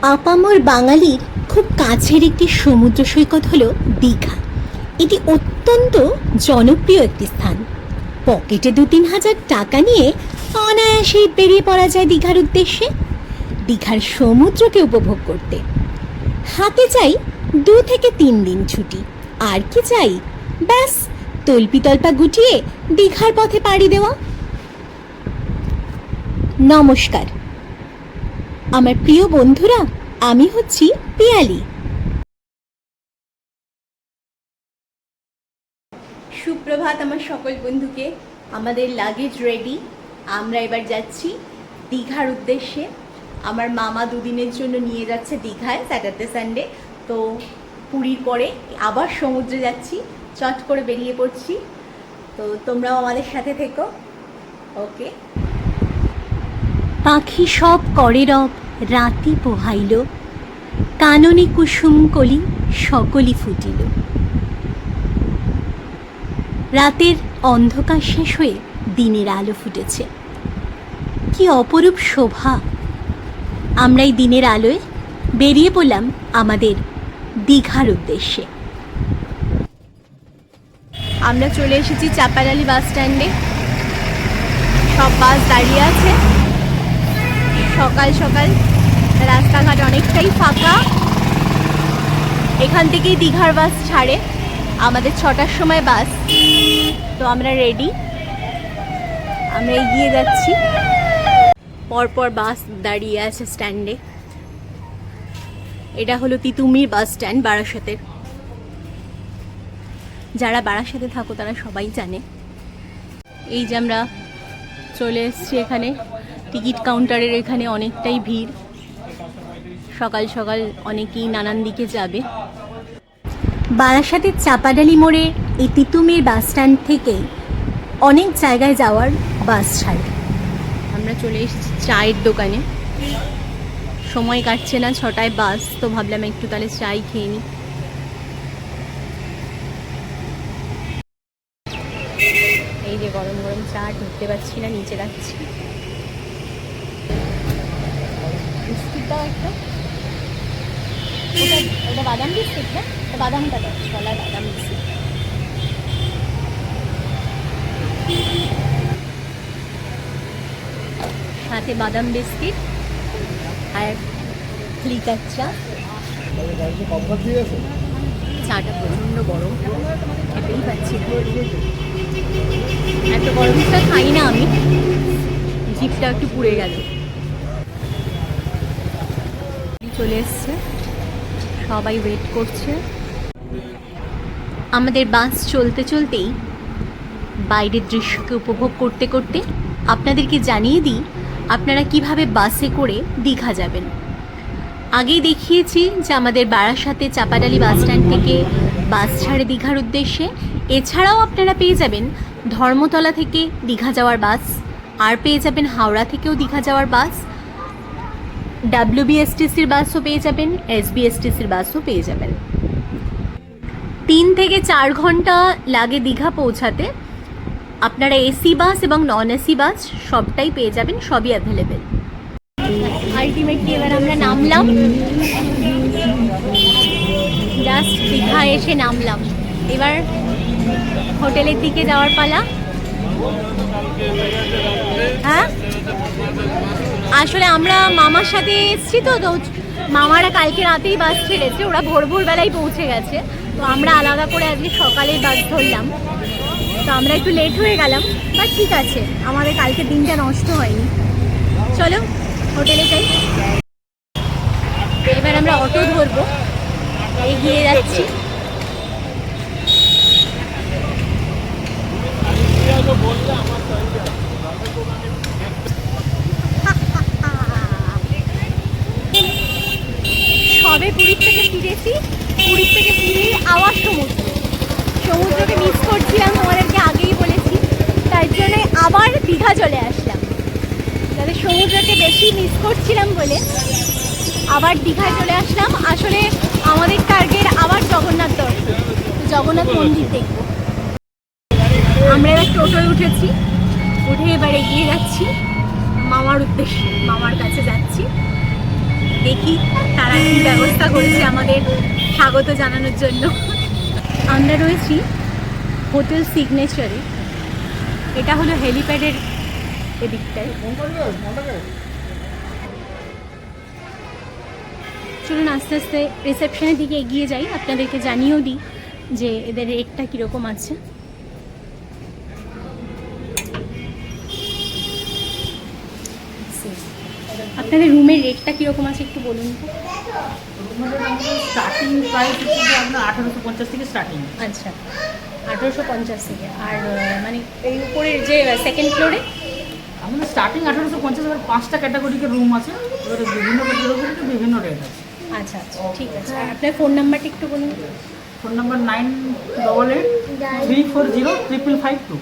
আপামর বাঙালির খুব কাছের একটি সমুদ্র সৈকত হলো দীঘা। এটি অত্যন্ত জনপ্রিয় একটি স্থান। পকেটে 2-3 হাজার টাকা নিয়ে অনায়াসেই বেরিয়ে পড়া যায় দীঘার উদ্দেশ্যে, দীঘার সমুদ্রকে উপভোগ করতে। হাতে চাই 2 থেকে 3 দিন ছুটি, আর কি চাই, ব্যাস তল্পিতল্পা গুটিয়ে দীঘার পথে পাড়ি দেওয়া। নমস্কার আমার প্রিয় বন্ধুরা, আমি হচ্ছি পিয়ালি। সুপ্রভাত আমার সকল বন্ধুকে। আমাদের লাগেজ রেডি, আমরা এবার যাচ্ছি দীঘার উদ্দেশ্যে। আমার মামা 2 দিনের জন্য নিয়ে যাচ্ছে দীঘায়, স্যাটারডে সানডে। তো পুরীর পরে আবার সমুদ্রে যাচ্ছি, চট করে বেরিয়ে পড়ছি। তো তোমরাও আমাদের সাথে থেকো, ওকে। পাখি সব করে রব রাতি পোহাইল, কাননে কুসুম কলি সকলই ফুটিল। রাতের অন্ধকার শেষ হয়ে দিনের আলো ফুটেছে, কি অপরূপ শোভা। আমরা এই দিনের আলোয় বেরিয়ে পড়লাম আমাদের দীঘার উদ্দেশ্যে। আমরা চলে এসেছি চাপাডালি বাস স্ট্যান্ডে। সব বাস দাঁড়িয়ে আছে, সকাল সকাল, রাস্তাঘাট অনেকটাই ফাঁকা। এখান থেকেই দীঘার বাস ছাড়ে, আমাদের 6টার সময় বাস। তো আমরা রেডি, আমরা এগিয়ে যাচ্ছি। পরপর বাস দাঁড়িয়ে আছে স্ট্যান্ডে। এটা হলো তিতুমির বাস স্ট্যান্ড বারাসাতের। যারা বারাসাতে থাকো তারা সবাই জানে। এই যে আমরা চলে এসেছি এখানে, টিকিট কাউন্টারের এখানে অনেকটাই ভিড়। সকাল সকাল অনেকেই নানান দিকে যাবে। বারাসাতের চাপাডালি মোড়ে এই তিতুমির বাস স্ট্যান্ড থেকে অনেক জায়গায় যাওয়ার বাস ছাড়ে। আমরা চলে এসেছি চায়ের দোকানে। সময় কাটছে না, 6টায় বাস, তো ভাবলাম একটু তাহলে চাই খেয়ে নিই। এই যে গরম গরম চা, ঢুকতে পারছি না, নিচে রাখছি। বিস্কুট দাও একটা। ওটা বাদাম বিস্কুট না, বাদামটা দাও, ছলা বাদাম বিস্কুট। সাথে বাদাম বিস্কিট আর লিকার চা। চাটা প্রচণ্ড গরম, খেতেই পাচ্ছি না। এত গরম চা খাই না আমি, জিভটা একটু পুড়ে গেল। চলে এসছে, সবাই ওয়েট করছে। আমাদের বাস চলতে চলতেই বাইরের দৃশ্যকে উপভোগ করতে করতে আপনাদেরকে জানিয়ে দিই আপনারা কিভাবে বাসে করে দীঘা যাবেন। আগেই দেখিয়েছি যে আমাদের বারাসাতে চাপাডালি বাস স্ট্যান্ড থেকে বাস ছাড়ে দীঘার উদ্দেশ্যে। এছাড়াও আপনারা পেয়ে যাবেন ধর্মতলা থেকে দীঘা যাওয়ার বাস, আর পেয়ে যাবেন হাওড়া থেকেও দীঘা যাওয়ার বাস, WBSTCর বাসও পেয়ে যাবেন, SBSTCর বাসও পেয়ে যাবেন। 3 থেকে 4 ঘন্টা লাগে দীঘা পৌঁছাতে। আপনারা এসি বাস এবং নন এসি বাস সবটাই পেয়ে যাবেন, সবই অ্যাভেলেবেল। আলটিমেটলি এবার আমরা নামলাম, জাস্ট দীঘা এসে নামলাম। এবার হোটেলের দিকে যাওয়ার পালা। হ্যাঁ, আসলে আমরা মামার সাথে এসেছি, তো মামারা কালকে রাতেই বাস ছেড়েছে, ওরা ভোর ভোরবেলায় পৌঁছে গেছে। তো আমরা আলাদা করে আজকে সকালে বাস ধরলাম, তো আমরা একটু লেট হয়ে গেলাম, বাট ঠিক আছে, আমাদের কালকে দিনটা নষ্ট হয়নি। চলো হোটেলে যাই। এবার আমরা অটো ধরবো, এগিয়ে যাচ্ছি। সবে পুরীর থেকে ফিরেছি, পুরীর থেকে ফিরেই আবার সমুদ্রকে মিস করছিলাম, তোমাদেরকে আগেই বলেছি। তাই জন্য আবার দীঘা চলে আসলাম, যাতে সমুদ্রকে বেশি মিস করছিলাম বলে আবার দীঘায় চলে আসলাম। আসলে আমাদের টার্গেট আবার জগন্নাথ দর্শন, জগন্নাথ মন্দির দেখব। আমরা এবার টোটোয় উঠেছি, উঠে এবার এগিয়ে যাচ্ছি মামার উদ্দেশ্যে, মামার কাছে যাচ্ছি। দেখি তারা কি ব্যবস্থা করেছে আমাদের স্বাগত জানানোর জন্য। আমরা রয়েছি হোটেল সিগনেচারে, এটা হলো হেলিপ্যাডের এদিকটায়। চলুন আস্তে আস্তে রিসেপশনের দিকে এগিয়ে যাই, আপনাদেরকে জানিয়েও দিই যে এদের রেটটা কীরকম আছে। আপনাদের রুমের রেটটা কীরকম আছে একটু বলুন তো। স্টার্টিং প্রাইস হচ্ছে আপনার 1850 থেকে স্টার্টিং। আচ্ছা, 1850 থেকে। আর মানে এই উপরের যে সেকেন্ড ফ্লোরে আমাদের স্টার্টিং 1850, এবার 5টা ক্যাটাগরির রুম আছে, এবারে বিভিন্ন ক্যাটাগরিতে বিভিন্ন রেট আছে। আচ্ছা আচ্ছা, ঠিক আছে। আর আপনার ফোন নাম্বারটা একটু বলুন। Phone number 9883405552।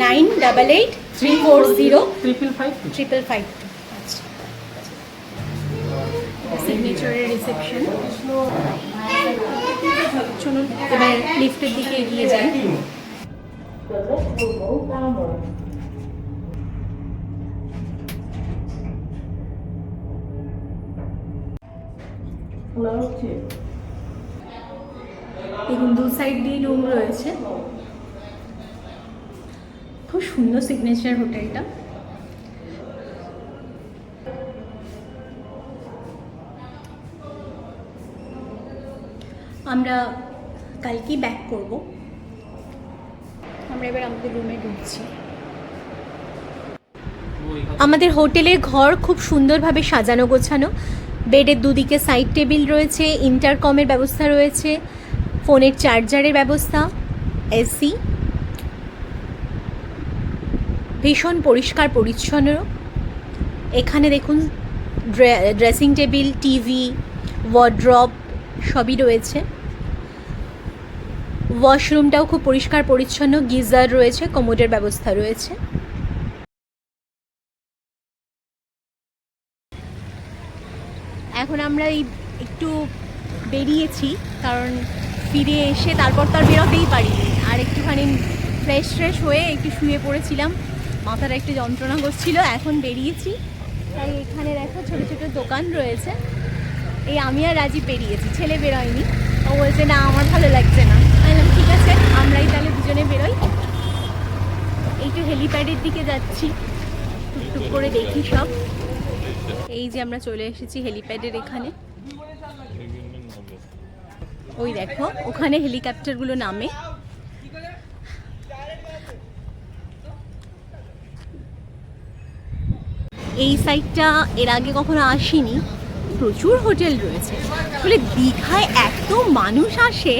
9883405552। আচ্ছা, সিগনেচারের রিসেপশন। চলুন এবার লিফটের দিকে এগিয়ে যাই। দেখুন দু সাইড দিয়ে রুম রয়েছে, খুব সুন্দর সিগনেচার হোটেলটা। আমরা কালকেই ব্যাক করব। আমরা এবার আমাদের রুমে ঢুকছি। আমাদের হোটেলের ঘর খুব সুন্দরভাবে সাজানো গোছানো। বেডের দুদিকে সাইড টেবিল রয়েছে, ইন্টারকমের ব্যবস্থা রয়েছে, ফোনের চার্জারের ব্যবস্থা, এসি, ভীষণ পরিষ্কার পরিচ্ছন্ন। এখানে দেখুন ড্রেসিং টেবিল, টিভি, ওয়ার্ড্রপ সবই রয়েছে। ওয়াশরুমটাও খুব পরিষ্কার পরিচ্ছন্ন, গিজার রয়েছে, কমোডের ব্যবস্থা রয়েছে। এখন আমরা এই একটু বেরিয়েছি, কারণ ফিরে এসে তারপর তো আর বেরোতেই পারিনি। আর একটুখানি ফ্রেশ হয়ে একটু শুয়ে পড়েছিলাম, মাথাটা একটু যন্ত্রণা করছিল। এখন বেরিয়েছি, তাই এখানে দেখো ছোটো ছোটো দোকান রয়েছে। এই আমি আর রাজীব বেরিয়েছি, ছেলে বেরোয়নি। ও বলছে না আমার ভালো লাগছে না। আমি বললাম ঠিক আছে, আমরাই তাহলে দুজনে বেরোই। একটু হেলিপ্যাডের দিকে যাচ্ছি, টুকটুক করে দেখি সব। এই যে আমরা চলে এসেছি হেলিপ্যাডের এখানে। ওই দেখো ওখানে হেলিকপ্টারগুলো নামে। এই সাইডটা এর আগে কখনো আসিনি, প্রচুর হোটেল রয়েছে। আসলে দীঘায় এত মানুষ আসে,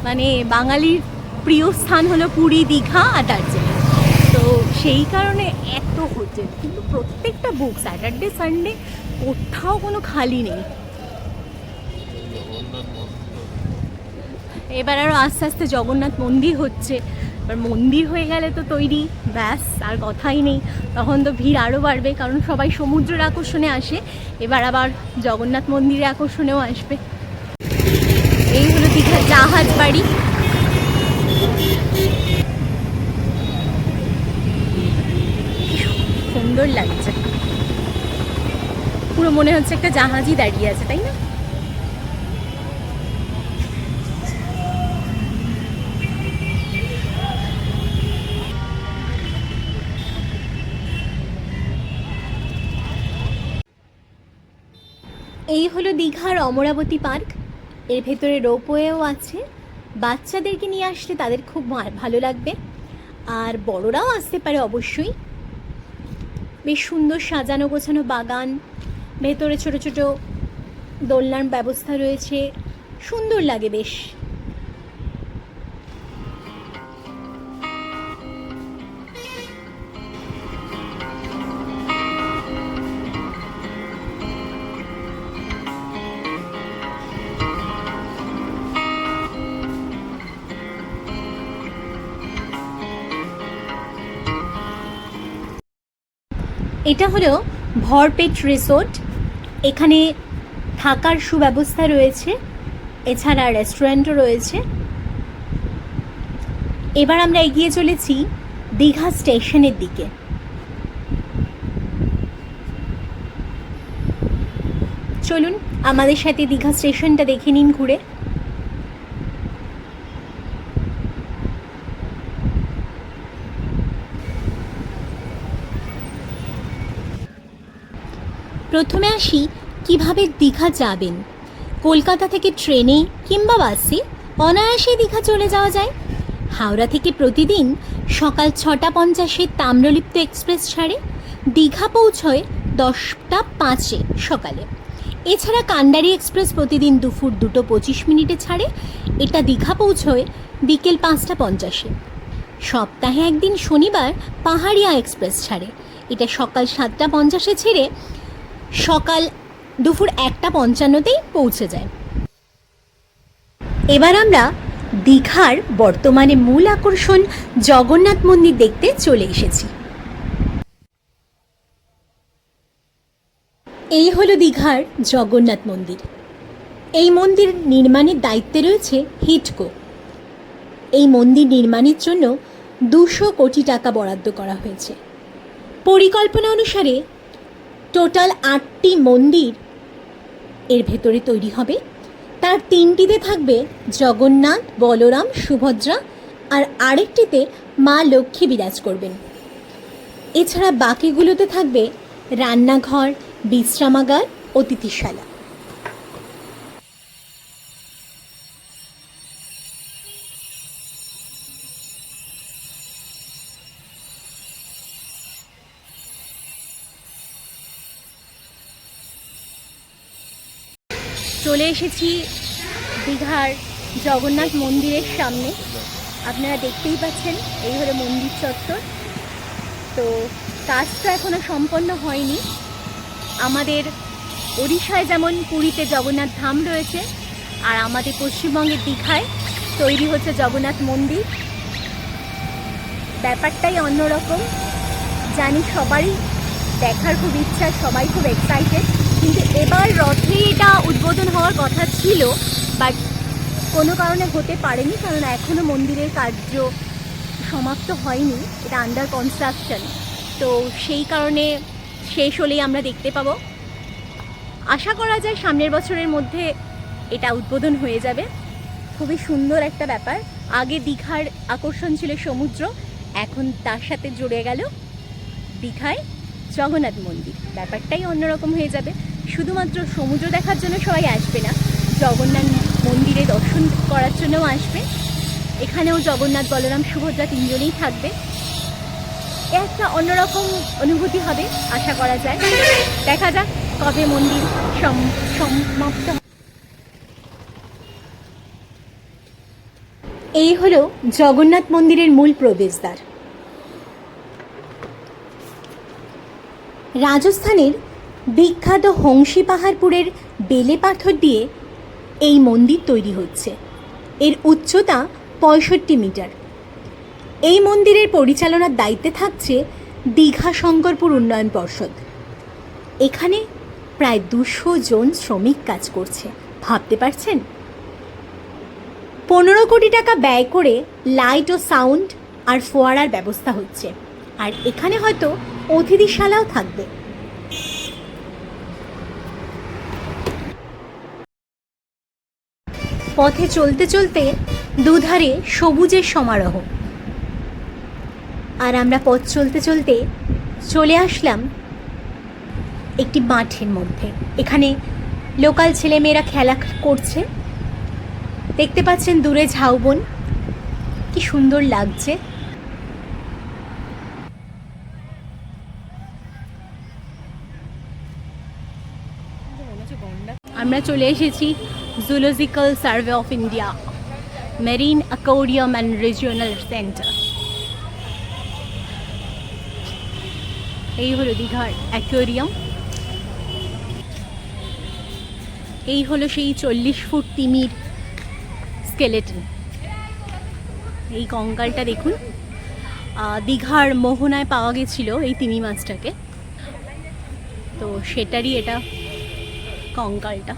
মানে বাঙালির প্রিয় স্থান হলো পুরী, দীঘা আর দার্জিলিং, তো সেই কারণে এত হোটেল। কিন্তু প্রত্যেকটা বুক, স্যাটারডে সানডে কোথাও কোনো খালি নেই। এবার আরও আস্তে আস্তে জগন্নাথ মন্দির হচ্ছে। এবার মন্দির হয়ে গেলে তো তৈরি, ব্যাস আর কথাই নেই। তখন তো ভিড় আরও বাড়বে, কারণ সবাই সমুদ্রের আকর্ষণে আসে, এবার আবার জগন্নাথ মন্দিরের আকর্ষণেও আসবে। এই হলো দীঘার জাহাজ বাড়ি। সুন্দর লাগছে, পুরো মনে হচ্ছে একটা জাহাজই দাঁড়িয়ে আছে, তাই না? এই হলো দীঘার অমরাবতী পার্ক। এর ভেতরে রোপওয়েও আছে। বাচ্চাদেরকে নিয়ে আসলে তাদের খুব ভালো লাগবে, আর বড়রাও আসতে পারে অবশ্যই। বেশ সুন্দর সাজানো গোছানো বাগান, ভেতরে ছোট ছোট দোলনার ব্যবস্থা রয়েছে, সুন্দর লাগে বেশ। এটা হলো ভরপেট রিসোর্ট। এখানে থাকার সুব্যবস্থা রয়েছে, এছাড়া রেস্টুরেন্টও রয়েছে। এবার আমরা এগিয়ে চলেছি দীঘা স্টেশনের দিকে। চলুন আমাদের সাথে দীঘা স্টেশনটা দেখে নিন ঘুরে। প্রথমে আসি কিভাবে দীঘা যাবেন। কলকাতা থেকে ট্রেনে কিংবা বাসে অনায়াসে দীঘা চলে যাওয়া যায়। হাওড়া থেকে প্রতিদিন সকাল 6:50 তাম্রলিপ্ত এক্সপ্রেস ছাড়ে, দীঘা পৌঁছয় 10:05 সকালে। এছাড়া কান্ডারি এক্সপ্রেস প্রতিদিন দুপুর 2:25 ছাড়ে, এটা দীঘা পৌঁছয় বিকেল 5:50। সপ্তাহে একদিন শনিবার পাহাড়িয়া এক্সপ্রেস ছাড়ে, এটা সকাল 7:50 ছেড়ে সকাল দুপুর 1:55 পৌঁছে যায়। এবার আমরা দীঘার বর্তমানে মূল আকর্ষণ জগন্নাথ মন্দির দেখতে চলে এসেছি। এই হলো দীঘার জগন্নাথ মন্দির। এই মন্দির নির্মাণের দায়িত্বে রয়েছে হিডকো। এই মন্দির নির্মাণের জন্য 200 কোটি টাকা বরাদ্দ করা হয়েছে। পরিকল্পনা অনুসারে টোটাল 8টি মন্দির এর ভেতরে তৈরি হবে। তার 3টিতে থাকবে জগন্নাথ, বলরাম, সুভদ্রা, আর আরেকটিতে মা লক্ষ্মী বিরাজ করবেন। এছাড়া বাকিগুলোতে থাকবে রান্নাঘর, বিশ্রামাগার, অতিথিশালা। চলে এসেছি দীঘার জগন্নাথ মন্দিরের সামনে। আপনারা দেখতেই পাচ্ছেন এই হলো মন্দির চত্বর। তো কাজটা এখনও সম্পন্ন হয়নি। আমাদের ওড়িশায় যেমন পুরীতে জগন্নাথ ধাম রয়েছে, আর আমাদের পশ্চিমবঙ্গের দীঘায় তৈরি হচ্ছে জগন্নাথ মন্দির। ব্যাপারটাই অন্যরকম। জানি সবারই দেখার খুব ইচ্ছা, সবাই খুব এক্সাইটেড। কিন্তু এবার রথে এটা উদ্বোধন হওয়ার কথা ছিল, বাট কোনো কারণে হতে পারেনি, কারণ এখনও মন্দিরের কার্য সমাপ্ত হয়নি, এটা আন্ডার কনস্ট্রাকশন। তো সেই কারণে শেষ হলেই আমরা দেখতে পাবো। আশা করা যায় সামনের বছরের মধ্যে এটা উদ্বোধন হয়ে যাবে। খুবই সুন্দর একটা ব্যাপার। আগে দীঘার আকর্ষণ ছিল সমুদ্র, এখন তার সাথে জুড়ে গেল দীঘায় জগন্নাথ মন্দির। ব্যাপারটাই অন্যরকম হয়ে যাবে। শুধুমাত্র সমুদ্র দেখার জন্য সবাই আসবে না, জগন্নাথ মন্দিরে দর্শন করার জন্যও আসবে। এখানেও জগন্নাথ, বলরাম, সুভদ্রা 3জনেই থাকবে। একটা অন্যরকম অনুভূতি হবে আশা করা যায়। দেখা যাক কবে মন্দির সমাপ্ত। এই হলো জগন্নাথ মন্দিরের মূল প্রবেশদ্বার। রাজস্থানের বিখ্যাত হংসী পাহাড়পুরের বেলে পাথর দিয়ে এই মন্দির তৈরি হচ্ছে। এর উচ্চতা 65 মিটার। এই মন্দিরের পরিচালনার দায়িত্বে থাকছে দীঘা শঙ্করপুর উন্নয়ন পর্ষদ। এখানে প্রায় 200 জন শ্রমিক কাজ করছে, ভাবতে পারছেন? 15 কোটি টাকা ব্যয় করে লাইট ও সাউন্ড আর ফোয়ারার ব্যবস্থা হচ্ছে, আর এখানে হয়তো অতিথিশালাও থাকবে। পথে চলতে চলতে দুধারে সবুজের সমারোহ, আর আমরা পথ চলতে চলতে চলে আসলাম একটি মাঠের মধ্যে। এখানে লোকাল ছেলেমেয়েরা খেলা করছে। দেখতে পাচ্ছেন দূরে ঝাউবন, কি সুন্দর লাগছে। আমরা চলে এসেছি zoological survey of India, marine aquarium and regional centre. এই হলো দীঘার অ্যাকোয়ারিয়াম। এই হলো সেই 40 ফুট তিমির স্কেলেটন। এই কঙ্কালটা দেখুন, দীঘার মোহনায় পাওয়া গেছিল এই তিমি মাছটাকে, তো সেটারই এটা কঙ্কালটা।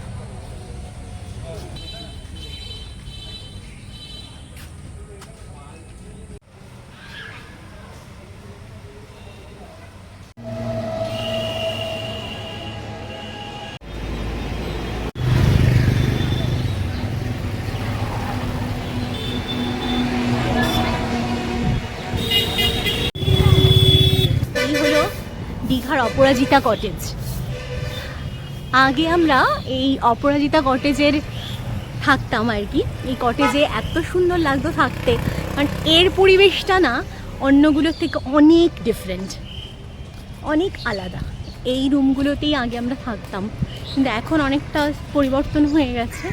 অপরাজিতা কটেজ। আগে আমরা এই অপরাজিতা কটেজের থাকতাম আর কি। এই কটেজে এত সুন্দর লাগতো থাকতে, কারণ এর পরিবেশটা না অন্যগুলোর থেকে অনেক ডিফারেন্ট, অনেক আলাদা। এই রুমগুলোতেই আগে আমরা থাকতাম, কিন্তু এখন অনেকটা পরিবর্তন হয়ে গেছে।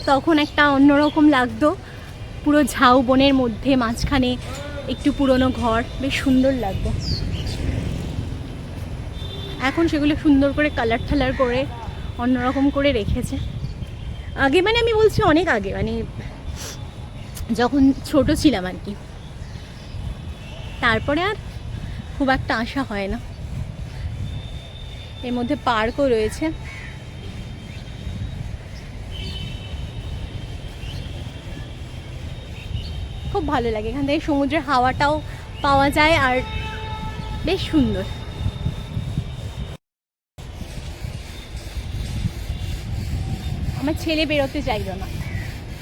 তখন একটা অন্যরকম লাগতো, পুরো ঝাউবনের মধ্যে মাঝখানে একটু পুরনো ঘর, বেশ সুন্দর লাগতো। এখন সেগুলো সুন্দর করে কালার ঠালার করে অন্যরকম করে রেখেছে। আগে মানে আমি বলছি অনেক আগে, মানে যখন ছোট ছিলাম আর কি। তারপরে আর খুব একটা আশা হয় না। এর মধ্যে পার্কও রয়েছে। খুব ভালো লাগে, এখান থেকে সমুদ্রের হাওয়াটাও পাওয়া যায় আর বেশ সুন্দর। আমার ছেলে বেরোতে চাইল না,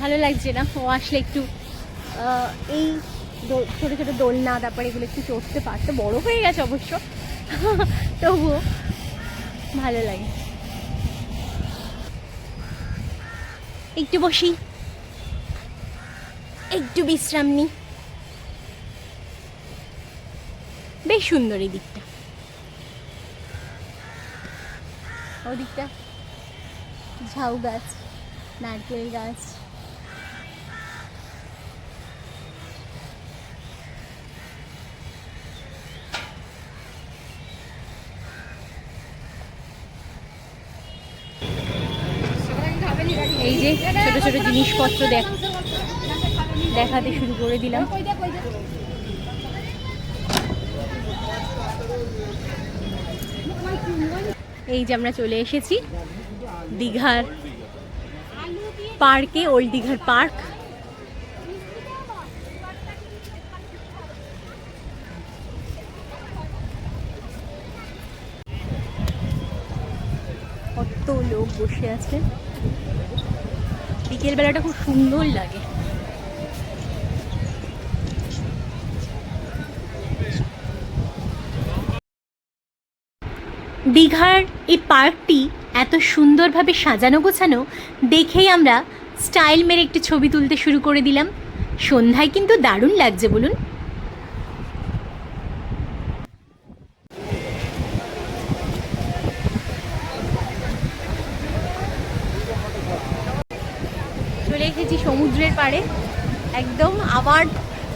ভালো লাগছে না। ও আসলে একটু এই ছোটো ছোটো দোলনা, তারপরে এগুলো একটু চড়তে পারতো। বড় হয়ে গেছে অবশ্য, তবুও ভালো লাগে। একটু বসি, একটু বিশ্রাম নিই। বেশ সুন্দর এই দিকটা, ওদিকটা ঝাউ গাছ, নারকেল গাছ। এই যে ছোট ছোট জিনিসপত্র দেখাতে শুরু করে দিলাম। এই যে আমরা চলে এসেছি দীঘার পার্কে, ওল্ড দীঘার পার্ক। কত লোক বসে আছে, বিকেল বেলাটা খুব সুন্দর লাগে। দীঘার এই পার্কটি এত সুন্দরভাবে সাজানো গোছানো দেখেই আমরা স্টাইল মেরে একটি ছবি তুলতে শুরু করে দিলাম। সন্ধ্যায় কিন্তু দারুণ লাগছে বলুন। চলে এসেছি সমুদ্রের পাড়ে, একদম আবার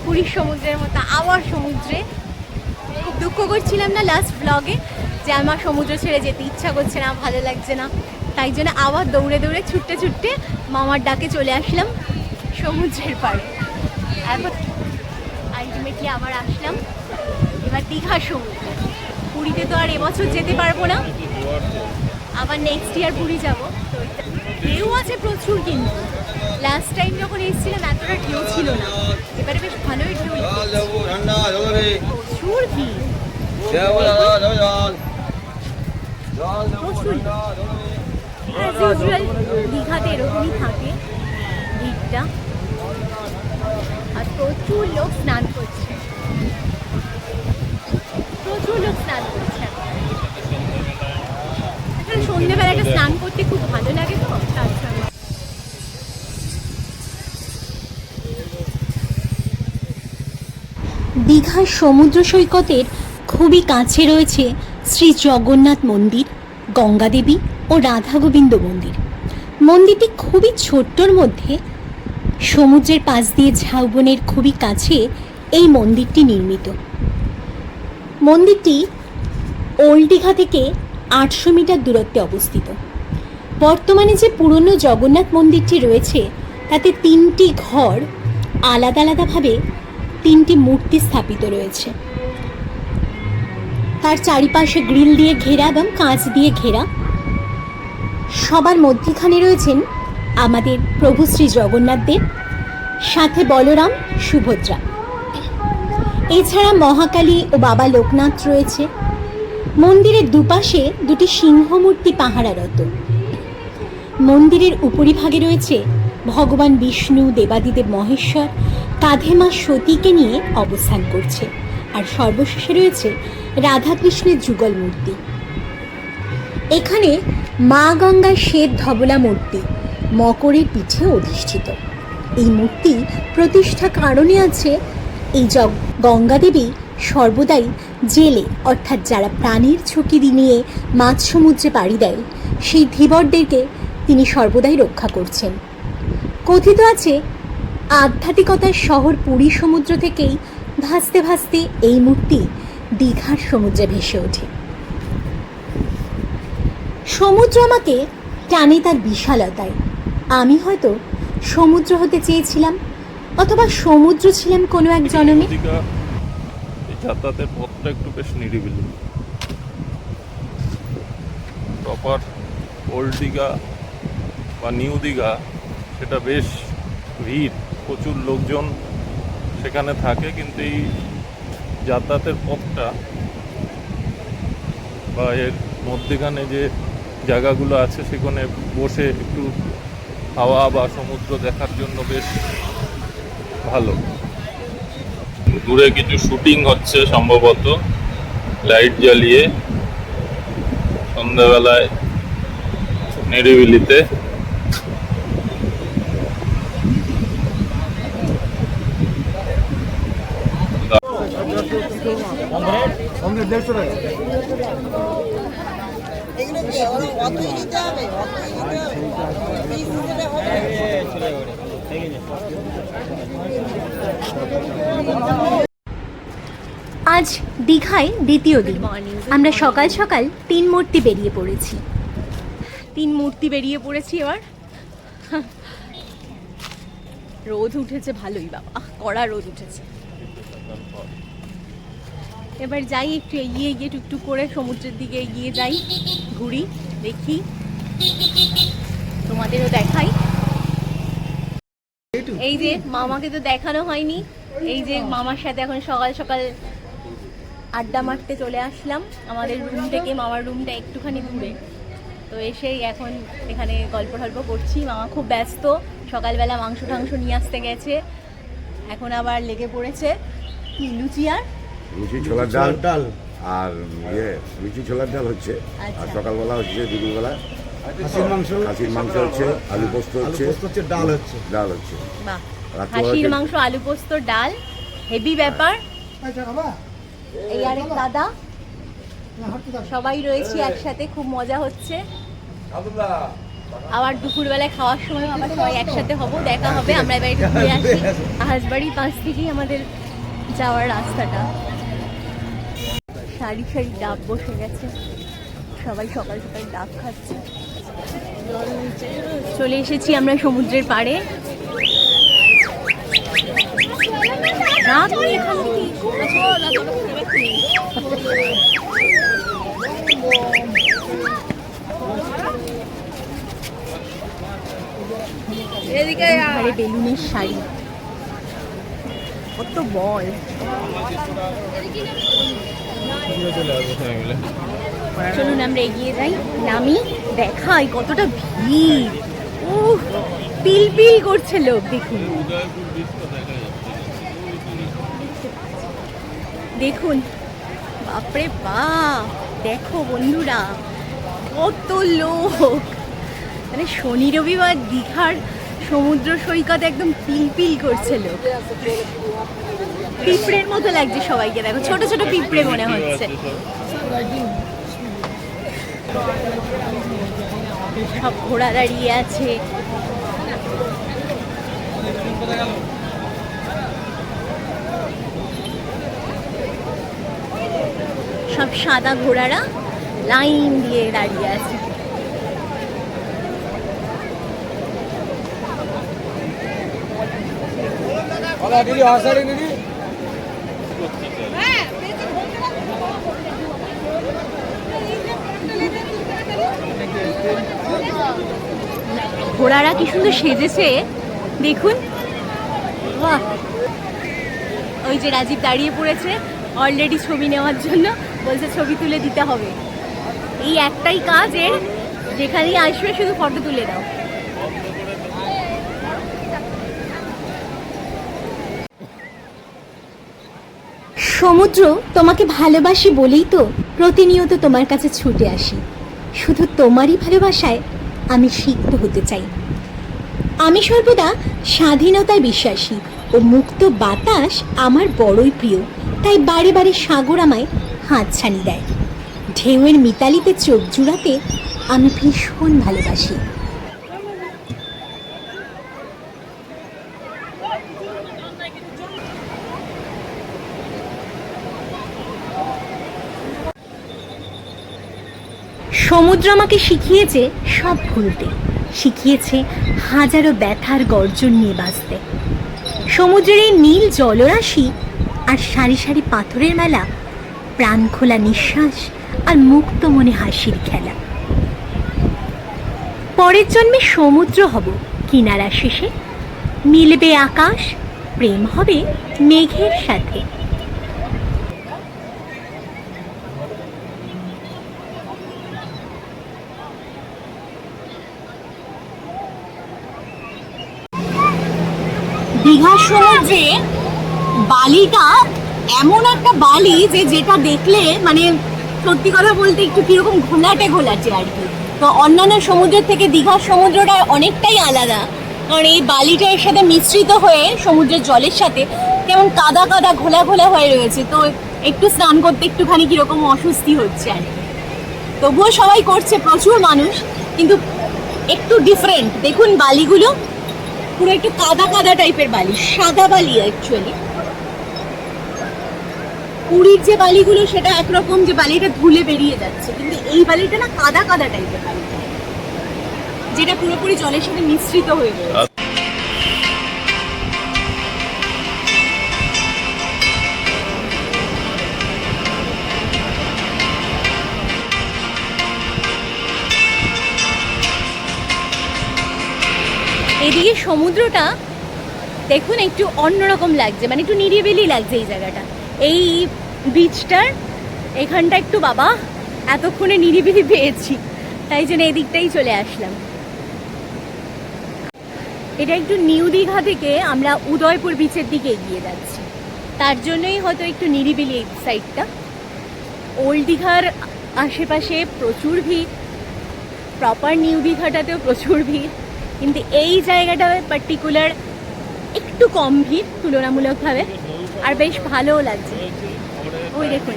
পুরীর সমুদ্রের মতো, আবার সমুদ্রে। খুব দুঃখ করছিলাম না লাস্ট ব্লগে যে আমার সমুদ্র ছেড়ে যেতে ইচ্ছা করছে না, ভালো লাগছে না, তাই জন্য আবার দৌড়ে দৌড়ে ছুটতে ছুটতে মামার ডাকে চলে আসলাম সমুদ্রের পাড়ে। এখন আলটিমেটলি আবার আসলাম এবার দীঘার সমুদ্রে। পুরীতে তো আর এবছর যেতে পারবো না, আবার নেক্সট ইয়ার পুরী যাবো। তো ঢেউ আছে প্রচুর, কিন্তু লাস্ট টাইম যখন এসেছিলাম এতটা ঢেউ ছিল না, এবারে বেশ ভালোই ঢেউ, প্রচুর ভিড়। দীঘাতে এরকমই থাকে ভিড়টা, আর প্রচুর লোক স্নান করছে, প্রচুর লোক স্নান করছে। আসলে সন্ধ্যেবেলাটা স্নান করতে খুব ভালো লাগে, তো তার জন্য। দীঘার সমুদ্র সৈকতের খুবই কাছে রয়েছে শ্রী জগন্নাথ মন্দির, গঙ্গা দেবী ও রাধা গোবিন্দ মন্দির। মন্দিরটি খুবই ছোট্টর মধ্যে সমুদ্রের পাশ দিয়ে ঝাউবনের খুবই কাছে এই মন্দিরটি নির্মিত। মন্দিরটি ওল্ড দীঘা থেকে 800 মিটার দূরত্বে অবস্থিত। বর্তমানে যে পুরনো জগন্নাথ মন্দিরটি রয়েছে তাতে 3টি ঘর, আলাদা আলাদাভাবে 3টি মূর্তি স্থাপিত রয়েছে। তার চারিপাশে গ্রিল দিয়ে ঘেরা এবং কাঁচ দিয়ে ঘেরা। সবার মধ্যখানে রয়েছেন আমাদের প্রভু শ্রী জগন্নাথ দেব, সাথে বলরাম, সুভদ্রা। এছাড়া মহাকালী ও বাবা লোকনাথ রয়েছে। মন্দিরের দুপাশে 2টি সিংহ মূর্তি পাহারারত। মন্দিরের উপরিভাগে রয়েছে ভগবান বিষ্ণু, দেবাদিদেব মহেশ্বর কাঁধে মা সতীকে নিয়ে অবস্থান করছে। আর সর্বশেষে রয়েছে রাধাকৃষ্ণের যুগল মূর্তি। এখানে মা গঙ্গার শ্বেত ধবলা মূর্তি মকরের পিঠে অধিষ্ঠিত। এই মূর্তি প্রতিষ্ঠা কারণে আছে এই গঙ্গা দেবী সর্বদাই জেলে, অর্থাৎ যারা প্রাণীর ঝুঁকি নিয়ে মাঝ সমুদ্রে পাড়ি দেয় সেই ধীবরদেরকে তিনি সর্বদাই রক্ষা করছেন। কথিত আছে আধ্যাত্মিকতার শহর পুরী সমুদ্র থেকেই ভাসতে ভাসতে এই মূর্তি দীঘার সমুদ্রে ভেসে ওঠে। সমুদ্র আমাকে টানে তার বিশালতায়। আমি হয়তো সমুদ্র হতে চেয়েছিলাম, অথবা সমুদ্র ছিলাম কোনো এক জন্মে। যাতায়াতের পথটা একটু বেশ নিরিবিলি। প্রপার ওল্ড দীঘা বা নিউ দীঘা সেটা বেশ ভিড়, প্রচুর লোকজন সেখানে থাকে, কিন্তু এই যাতায়াতের পথটা বা এর মধ্যেখানে যে জায়গাগুলো আছে সেখানে বসে একটু হাওয়া বা সমুদ্র দেখার জন্য বেশ ভালো। দূরে কিছু শুটিং হচ্ছে সম্ভবত লাইট জ্বালিয়ে সন্ধ্যাবেলায় নিরিবিলিতে। আজ দীঘায় দ্বিতীয় দিন। আমরা সকাল সকাল 3 মূর্তি বেরিয়ে পড়েছি। এবার রোদ উঠেছে ভালোই, বাবা কড়া রোদ উঠেছে। এবার যাই একটু এগিয়ে গিয়ে টুকটুক করে সমুদ্রের দিকে এগিয়ে যাই, ঘুরি, দেখি, তোমাদেরও দেখাই। এই যে মামাকে তো দেখানো হয়নি, এই যে মামার সাথে এখন সকাল সকাল আড্ডা মারতে চলে আসলাম আমাদের রুম থেকে। মামার রুমটা একটুখানি দূরে, তো এসেই এখন এখানে গল্প টল্প করছি। মামা খুব ব্যস্ত, সকালবেলা মাংস টাংস নিয়ে আসতে গেছে, এখন আবার লেগে পড়েছে কি লুচি আর ছোলার ডাল আর লুচি ছোলার ডাল হচ্ছে। আর সকালবেলা হচ্ছে দুপুরবেলা খাসির মাংস হচ্ছে, আলু পোস্ত হচ্ছে, ডাল হচ্ছে। বাহ, খাসির মাংস, আলু পোস্ত, ডাল, হেভি ব্যাপার। এই আরেক দাদা, সবাই রয়েছি একসাথে, খুব মজা হচ্ছে। আবার দুপুরবেলায় খাওয়ার সময় আমরা সবাই একসাথে হব, দেখা হবে। আমরা এবার একটু ঘুরে আসি। হাঁসবাড়ির পাশ থেকেই আমাদের যাওয়ার রাস্তাটা। সারি সারি ডাব বসে গেছে, সবাই সকাল সকাল ডাব খাচ্ছে। চলে এসেছি আমরা সমুদ্রের পাড়ে। বেলুনের শাড়ি, কত বল। চলুন আমরা এগিয়ে যাই, নামি, দেখাই কতটা ভিড়। পিল পিল করছে লোক, দেখুন দেখুন, বাপরে বাপ, দেখো বন্ধুরা কত লোক। মানে শনি রবিবার দীঘার সমুদ্র সৈকত একদম পিল পিল করছে লোক। পিঁপড়ের মতো লাগছে সবাইকে, দেখো ছোট ছোট পিঁপড়ে মনে হচ্ছে। সব ঘোড়া দাঁড়িয়ে আছে, সব সাদা ঘোড়ারা লাইন দিয়ে দাঁড়িয়ে আছে। ঘোড়ারা কি সুন্দর সেজেছে দেখুন। বাহ, ওই যে রাজীব দাঁড়িয়ে পড়েছে অলরেডি ছবি নেওয়ার জন্য, বলছে ছবি তুলে দিতে হবে। এই একটাই কাজ এর, যেখানেই আসবে শুধু ফটো তুলে দাও। সমুদ্র, তোমাকে ভালোবাসি বলেই তো প্রতিনিয়ত তোমার কাছে ছুটে আসি। শুধু তোমারই ভালোবাসায় আমি সিক্ত হতে চাই। আমি সর্বদা স্বাধীনতায় বিশ্বাসী ও মুক্ত বাতাস আমার বড়ই প্রিয়। তাই বারে বারে সাগর আমায় হাতছানি দেয়। ঢেউয়ের মিতালিতে চোখ জুড়াতে আমি ভীষণ ভালোবাসি। সমুদ্র আমাকে শিখিয়েছে সব ভুলতে, শিখিয়েছে হাজারো ব্যথার গর্জন নিয়ে বাঁচতে। সমুদ্রের এই নীল জলরাশি আর সারি সারি পাথরের মেলা, প্রাণ খোলা নিঃশ্বাস আর মুক্ত মনে হাসির খেলা। পরের জন্মে সমুদ্র হব কিনারা শেষে, মিলবে আকাশ, প্রেম হবে মেঘের সাথে। দীঘার সমুদ্রে বালিটা এমন একটা বালি যে যেটা দেখলে মানে সত্যি কথা বলতে একটু কিরকম ঘোলাটে ঘোলাটে আর কি। তো অন্যান্য সমুদ্রের থেকে দীঘার সমুদ্রটা অনেকটাই আলাদা, কারণ এই বালিটা এর সাথে মিশ্রিত হয়ে সমুদ্রের জলের সাথে কেমন কাদা কাদা ঘোলা ঘোলা হয়ে রয়েছে। তো একটু স্নান করতে একটুখানি কিরকম অস্বস্তি হচ্ছে আর কি। তবুও সবাই করছে, প্রচুর মানুষ, কিন্তু একটু ডিফারেন্ট। দেখুন বালিগুলো পুরো একটু কাদা কাদা টাইপের বালি, সাদা বালি অ্যাকচুয়ালি। পুরীর যে বালিগুলো সেটা একরকম, যে বালিটা ধুলে বেরিয়ে যাচ্ছে, কিন্তু এই বালিটা না কাদা কাদা টাইপের বালি, যেটা পুরোপুরি জলের সাথে মিশ্রিত হয়ে রয়েছে। এদিকে সমুদ্রটা দেখুন একটু অন্যরকম লাগছে, মানে একটু নিরিবিলি লাগছে এই জায়গাটা। এই বিচটার এখানটা একটু বাবা এতক্ষণে নিরিবিলি পেয়েছি, তাই জন্য এদিকটাই চলে আসলাম। এটা একটু নিউ দীঘা থেকে আমরা উদয়পুর বিচের দিকে এগিয়ে যাচ্ছি, তার জন্যই হয়তো একটু নিরিবিলি এই সাইডটা। ওল্ড দীঘার আশেপাশে প্রচুর ভিড়, প্রপার নিউ দীঘাটাতেও প্রচুর ভিড়, কিন্তু এই জায়গাটা পার্টিকুলার একটু কম ভিড় তুলনামূলকভাবে, আর বেশ ভালোও লাগছে। ওই দেখুন,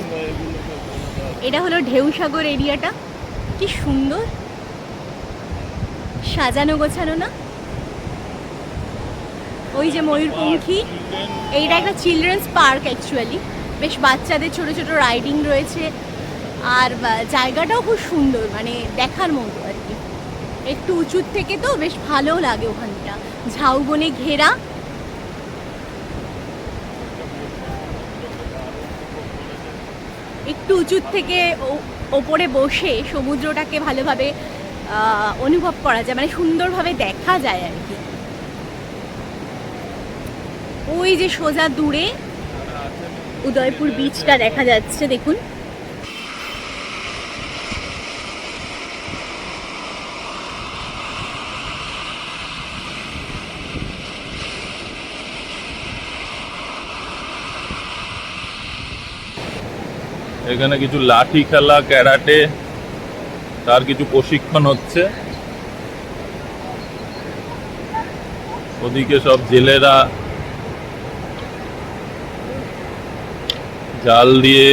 এটা হলো ঢেউসাগর এরিয়াটা, কি সুন্দর সাজানো গোছানো না? ওই যে ময়ূরপঙ্খী, এইটা একটা চিলড্রেন্স পার্ক অ্যাকচুয়ালি, বেশ বাচ্চাদের ছোট ছোট রাইডিং রয়েছে, আর জায়গাটাও খুব সুন্দর, মানে দেখার মতো আর কি। একটু উঁচুর থেকে তো বেশ ভালো লাগে ওখানটা, ঝাউবনে ঘেরা। একটু উঁচুর থেকে ওপরে বসে সমুদ্রটাকে ভালোভাবে অনুভব করা যায়, মানে সুন্দরভাবে দেখা যায় আর কি। ওই যে সোজা দূরে উদয়পুর বিচটা দেখা যাচ্ছে, দেখুন। এখানে কিছু লাঠি খেলা, ক্যারাটে, তার কিছু প্রশিক্ষণ হচ্ছে। ওদিকে সব জেলেরা জাল দিয়ে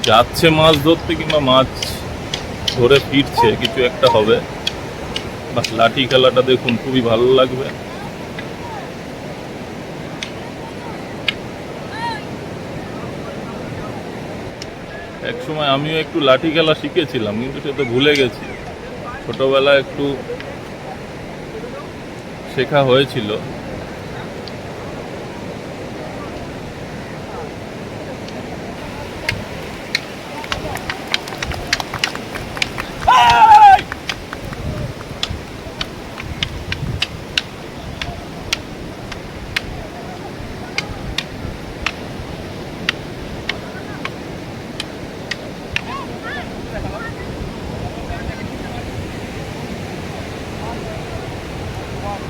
যাচ্ছে মাছ ধরতে, কিংবা মাছ ধরে ফিরছে, কিছু একটা হবে। বাস লাঠি খেলাটা দেখুন, খুবই ভালো লাগবে। এক সময় আমিও একটু লাঠি খেলা শিখেছিলাম, কিন্তু সে তো ভুলে গেছি। ছোটবেলায় একটু শেখা হয়েছিল।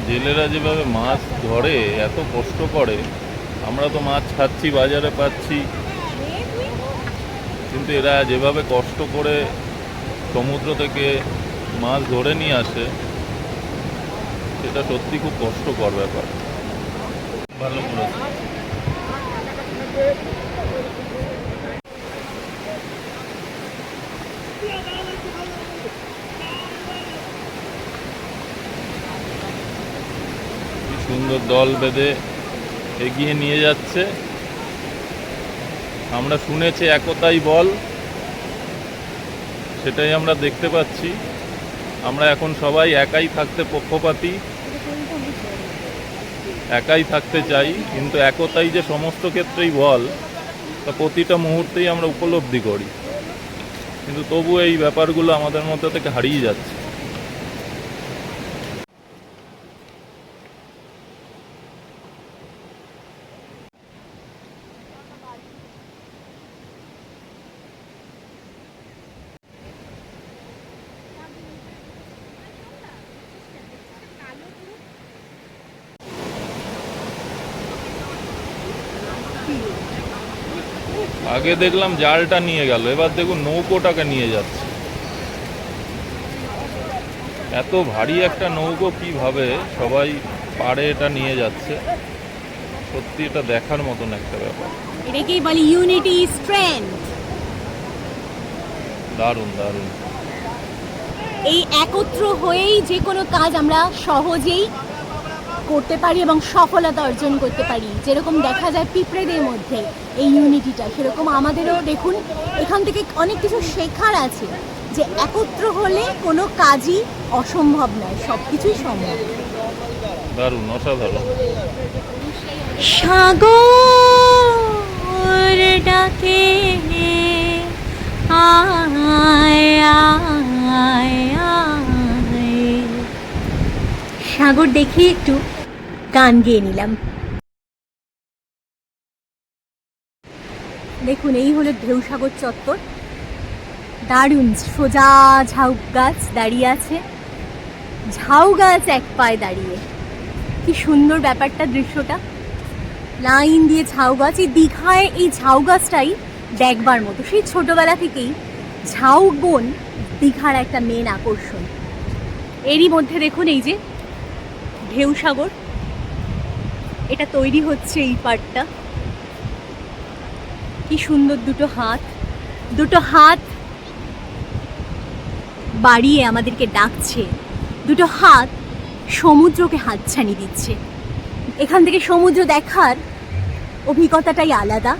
জেলেরা যেভাবে মাছ ধরে, এত কষ্ট করে, আমরা তো মাছ খাচ্ছি, বাজারে পাচ্ছি, কিন্তু এরা যেভাবে কষ্ট করে সমুদ্র থেকে মাছ ধরে নিয়ে আসে সেটা সত্যি খুব কষ্টকর ব্যাপার। ভালো করেছে। কি সুন্দর দল বেঁধে এগিয়ে নিয়ে যাচ্ছে। আমরা শুনেছি একতাই বল, সেটাই আমরা দেখতে পাচ্ছি। আমরা এখন সবাই একাই থাকতে পক্ষপাতী, একাই থাকতে চাই, কিন্তু একতাই যে সমস্ত ক্ষেত্রেই বল তা প্রতিটা মুহূর্তেই আমরা উপলব্ধি করি, কিন্তু তবু এই ব্যাপারগুলো আমাদের মধ্যে থেকে হারিয়ে যাচ্ছে। আগে দেখলাম জালটা নিয়ে গেল, এবার দেখুন নৌকোটাকে নিয়ে যাচ্ছে। এত ভারী একটা নৌকো কিভাবে সবাই পাড়ে এটা নিয়ে যাচ্ছে, সত্যি এটা দেখার মতন একটা ব্যাপার। এটাকেই বলে ইউনিটি স্ট্রেংথ। দারুণ দারুণ। এই একত্র হয়েই যে কোনো কাজ আমরা সহজেই করতে পারি এবং সফলতা অর্জন করতে পারি। যেরকম দেখা যায় পিঁপড়েদের মধ্যে এই ইউনিটিটা, সেরকম আমাদেরও দেখুন এখান থেকে অনেক কিছু শেখার আছে, যে একত্র হলে কোনো কাজই অসম্ভব নয়, সব কিছুই সম্ভব। দারুণ, অসাধারণ। সাগর ডাকে আয় আয় আয়। সাগর দেখে একটু গান গেয়ে নিলাম। দেখুন এই হলো ঢেউসাগর চত্বর। দারুণ সোজা ঝাউ গাছ দাঁড়িয়ে আছে, ঝাউ গাছ এক পায়ে দাঁড়িয়ে। কি সুন্দর ব্যাপারটা, দৃশ্যটা। লাইন দিয়ে ঝাউ গাছ। এই দীঘায় এই ঝাউ গাছটাই দেখবার মতো। সেই ছোটবেলা থেকেই ঝাউ বন দীঘার একটা মেন আকর্ষণ। এরই মধ্যে দেখুন এই যে ঢেউসাগর, এটা তৈরি হচ্ছে এই পার্টটা। কি সুন্দর, দুটো হাত বাড়িয়ে আমাদেরকে ডাকছে, দুটো হাত সমুদ্রকে হাতছানি দিচ্ছে। এখান থেকে সমুদ্র দেখার অভিজ্ঞতাটাই আলাদা।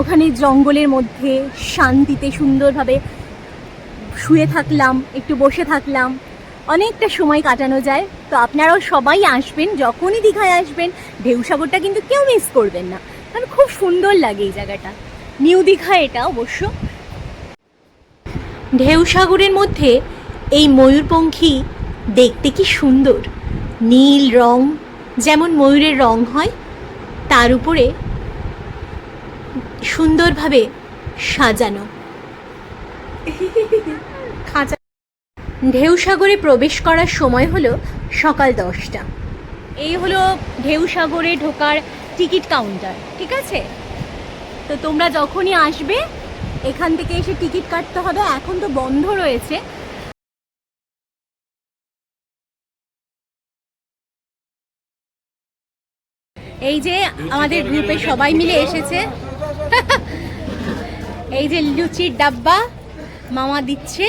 ওখানে জঙ্গলের মধ্যে শান্তিতে সুন্দরভাবে শুয়ে থাকলাম, একটু বসে থাকলাম, অনেকটা সময় কাটানো যায়। তো আপনারাও সবাই আসবেন, যখনই দীঘায় আসবেন ঢেউসাগরটা কিন্তু কেউ মিস করবেন না, কারণ খুব সুন্দর লাগে এই জায়গাটা। নিউ দীঘা এটা অবশ্য। ঢেউসাগরের মধ্যে এই ময়ূরপঙ্খী দেখতে কি সুন্দর, নীল রং যেমন ময়ূরের রং হয়, তার উপরে সুন্দরভাবে সাজানো খাঁচা। ঢেউসাগরে প্রবেশ করার সময় হলো সকাল 10টা। এই হলো ঢেউসাগরে ঢোকার টিকিট কাউন্টার, ঠিক আছে? তো তোমরা যখনই আসবে এখান থেকে এসে টিকিট কাটতে হবে। এখন তো বন্ধ রয়েছে। এই যে আমাদের গ্রুপে সবাই মিলে এসেছে। এই যে লুচির ডাব্বা মামা দিচ্ছে,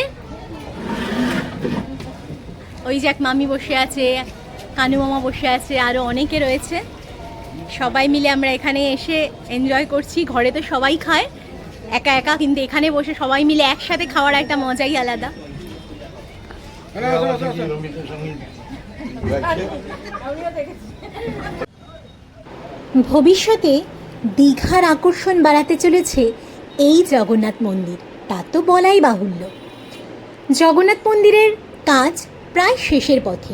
ওই যে এক মামি বসে আছে, কানু মামা বসে আছে, আরো অনেকে রয়েছে। সবাই মিলে আমরা এখানে এসে এনজয় করছি। ঘরে তো সবাই খায় একা একা, কিন্তু এখানে বসে সবাই মিলে একসাথে খাওয়ার একটা মজাই আলাদা। ভবিষ্যতে দীঘার আকর্ষণ বাড়াতে চলেছে এই জগন্নাথ মন্দির, তা তো বলাই বাহুল্য। জগন্নাথ মন্দিরের কাজ প্রায় শেষের পথে।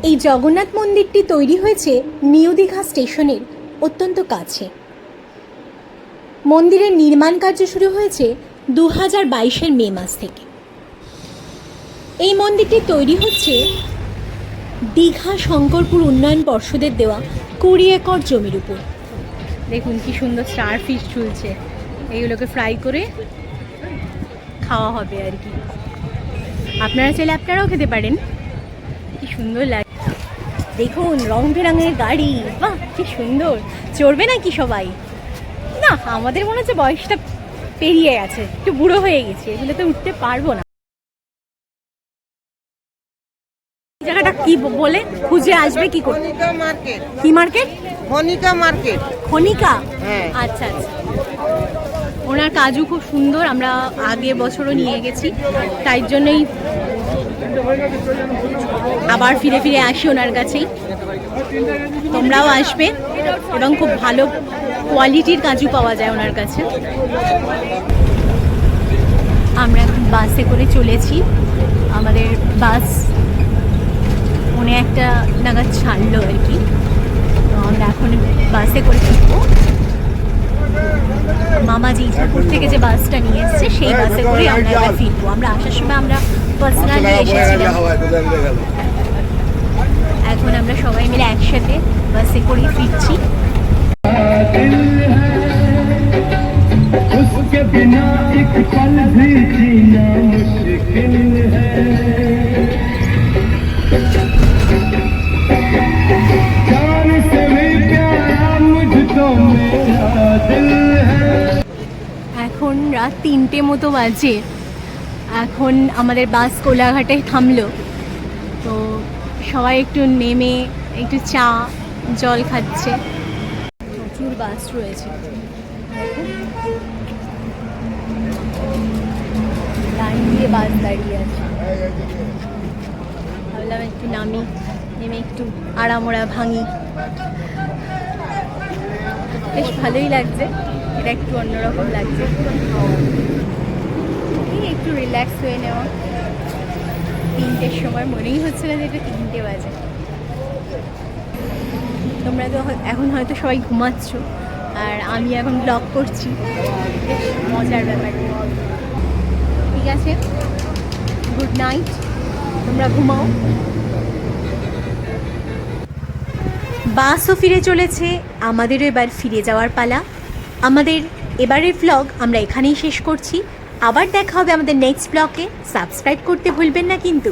এই জগন্নাথ মন্দিরটি তৈরি হয়েছে নিউ দীঘা স্টেশনের অত্যন্ত কাছে। মন্দিরের নির্মাণ কার্য শুরু হয়েছে 2022-এর মে মাস থেকে। এই মন্দিরটি তৈরি হচ্ছে দীঘা শঙ্করপুর উন্নয়ন পর্ষদের দেওয়া 20 একর জমির উপর। দেখুন কি সুন্দর স্টার ফিশ ঝুলছে, এইগুলোকে ফ্রাই করে খাওয়া হবে আর কি। আপনারা চাইলে আপনারাও খেতে পারেন। কি সুন্দর লাগে, দেখুন রং বেরঙের গাড়ি, বাহ কি সুন্দর। চড়বে নাকি সবাই? না, আমাদের মনে হচ্ছে বয়সটা পেরিয়ে গেছে, একটু বুড়ো হয়ে গেছে, এগুলোতে উঠতে পারবো না। জায়গাটা কি বলে খুঁজে আসবে কি করে? খনিকা মার্কেট। কি মার্কেট? খনিকা মার্কেট। খনিকা? হ্যাঁ। আচ্ছা আচ্ছা। ওনার কাজু খুব সুন্দর, আমরা আগের বছরও নিয়ে গেছি, তাই জন্যই আবার ফিরে ফিরে আসি ওনার কাছেই। তোমরাও আসবে, এবং খুব ভালো কোয়ালিটির কাজু পাওয়া যায় ওনার কাছে। আমরা এখন বাসে করে চলেছি, আমাদের বাস 1:01 নাগাদ ছাড়লো আর কি। তো আমরা এখন বাসে করে ফিরবো। মামা যে ইছাপুর থেকে যে বাসটা নিয়ে এসছে সেই বাসে করে আমরা এবার ফিরবো। আমরা আসার সময় আমরা পার্সোনালি এসেছিলাম, এখন আমরা সবাই মিলে একসাথে বাসে করে ফিরছি। उसके बिना एक पल भी जीना मुश्किल है, जान से भी प्यारा मुझको मेरा दिल है। এখন রাত 3টে মতো বাজে, এখন আমাদের বাস কোলাঘাটে থামলো। তো সবাই একটু নেমে একটু চা জল খাচ্ছে। প্রচুর বাস রয়েছে, লাইন দিয়ে বাস দাঁড়িয়ে আছে। ভাবলাম একটু নামি, নেমে একটু আড়ামোড়া ভাঙি। বেশ ভালোই লাগছে, এটা একটু অন্যরকম লাগছে, এই একটু রিল্যাক্স হয়ে নেওয়া। 3টের সময় মনেই হচ্ছে না যে এটা 3টে বাজে। তোমরা তো এখন হয়তো সবাই ঘুমাচ্ছ, আর আমি এখন ব্লগ করছি, বেশ মজার ব্যাপার। ঠিক আছে, গুড নাইট, তোমরা ঘুমাও। বাসও ফিরে চলেছে, আমাদেরও এবার ফিরে যাওয়ার পালা। আমাদের এবারের ভ্লগ আমরা এখানেই শেষ করছি। আবার দেখা হবে আমাদের নেক্সট ব্লগে। সাবস্ক্রাইব করতে ভুলবেন না কিন্তু।